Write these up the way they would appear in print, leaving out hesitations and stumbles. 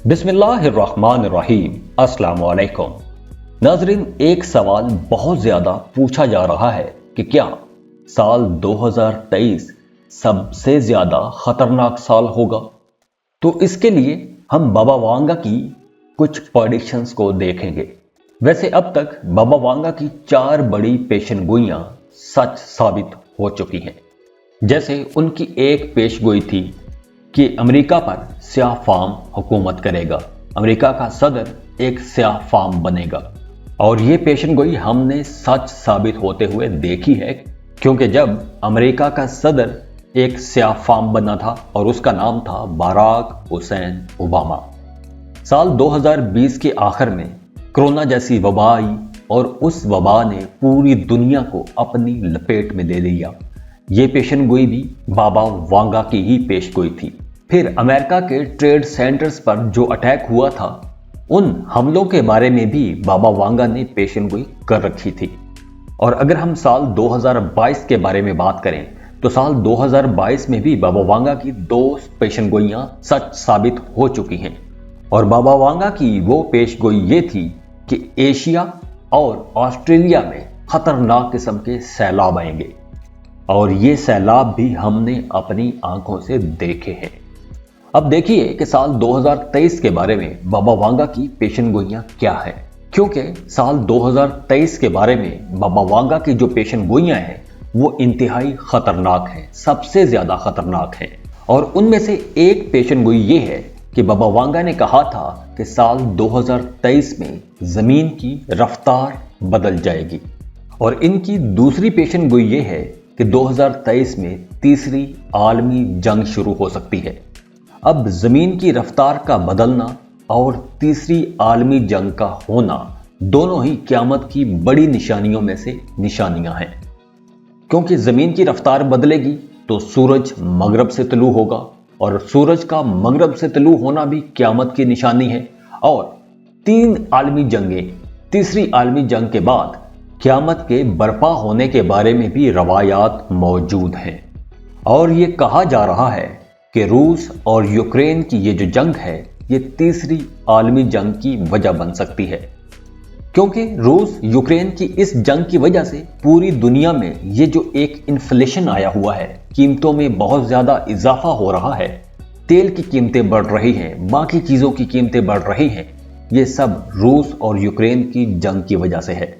बिस्मिल्लाहिर्रहमानिर्रहीम। अस्सलाम वालेकुम नाजरीन, एक सवाल बहुत ज्यादा पूछा जा रहा है कि क्या साल 2023 सबसे ज्यादा खतरनाक साल होगा। तो इसके लिए हम बाबा वांगा की कुछ प्रेडिक्शंस को देखेंगे। वैसे अब तक बाबा वांगा की 4 बड़ी पेशनगोइयां सच साबित हो चुकी हैं। जैसे उनकी एक पेशगोई थी कि अमेरिका पर स्याह फाम हुकूमत करेगा, अमेरिका का सदर एक स्याह फाम बनेगा, और ये पेशनगोई हमने सच साबित होते हुए देखी है, क्योंकि जब अमेरिका का सदर एक स्याह फाम बना था और उसका नाम था बराक हुसैन ओबामा। साल 2020 के आखिर में कोरोना जैसी वबा आई और उस वबा ने पूरी दुनिया को अपनी लपेट में ले लिया। ये पेशनगोई भी बाबा वांगा की ही पेशगोई थी। फिर अमेरिका के ट्रेड सेंटर्स पर जो अटैक हुआ था, उन हमलों के बारे में भी बाबा वांगा ने पेशनगोई कर रखी थी। और अगर हम साल 2022 के बारे में बात करें तो साल 2022 में भी बाबा वांगा की 2 पेशनगोइयां सच साबित हो चुकी हैं। और बाबा वांगा की वो पेशगोई ये थी कि एशिया और ऑस्ट्रेलिया में खतरनाक किस्म के सैलाब आएंगे, और ये सैलाब भी हमने अपनी आंखों से देखे हैं। अब देखिए कि साल 2023 के बारे में बाबा वांगा की पेशनगोइयां क्या है, क्योंकि साल 2023 के बारे में बाबा वांगा की जो पेशनगोइयां हैं वो इंतहाई खतरनाक हैं, सबसे ज्यादा खतरनाक हैं। और उनमें से एक पेशनगोई ये है कि बाबा वांगा ने कहा था कि साल 2023 में जमीन की रफ्तार बदल जाएगी। और इनकी दूसरी पेशनगोई ये है कि 2023 में तीसरी आलमी जंग शुरू हो सकती है। अब जमीन की रफ्तार का बदलना और तीसरी आलमी जंग का होना दोनों ही क़यामत की बड़ी निशानियों में से निशानियां हैं, क्योंकि जमीन की रफ्तार बदलेगी तो सूरज मगरब से तुलू होगा, और सूरज का मगरब से तुलू होना भी क़यामत की निशानी है। और 3 आलमी जंगें, तीसरी आलमी जंग के बाद क़यामत के बर्पा होने के बारे में भी रवायात मौजूद हैं। और ये कहा जा रहा है कि रूस और यूक्रेन की ये जो जंग है ये तीसरी आलमी जंग की वजह बन सकती है, क्योंकि रूस यूक्रेन की इस जंग की वजह से पूरी दुनिया में ये जो एक इन्फ्लेशन आया हुआ है, कीमतों में बहुत ज्यादा इजाफा हो रहा है, तेल की कीमतें बढ़ रही हैं, बाकी चीजों की कीमतें बढ़ रही हैं, ये सब रूस और यूक्रेन की जंग की वजह से है।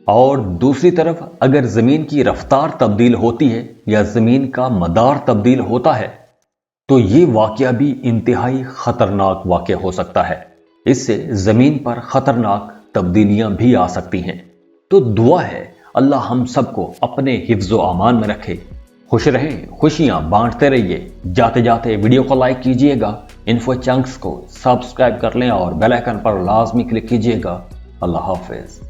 और दूसरी तरफ अगर जमीन की रफ्तार तब्दील होती है या जमीन का मदार तब्दील होता है तो ये वाकया भी इंतहाई खतरनाक वाकया हो सकता है। इससे जमीन पर खतरनाक तब्दीलियां भी आ सकती हैं। तो दुआ है अल्लाह हम सबको अपने हिफ्ज़ व अमान में रखे। खुश रहें, खुशियां बांटते रहिए। जाते जाते वीडियो को लाइक कीजिएगा, इन्फो चंक्स को सब्सक्राइब कर लें और बेल आइकन पर लाजमी क्लिक कीजिएगा। अल्लाह हाफिज।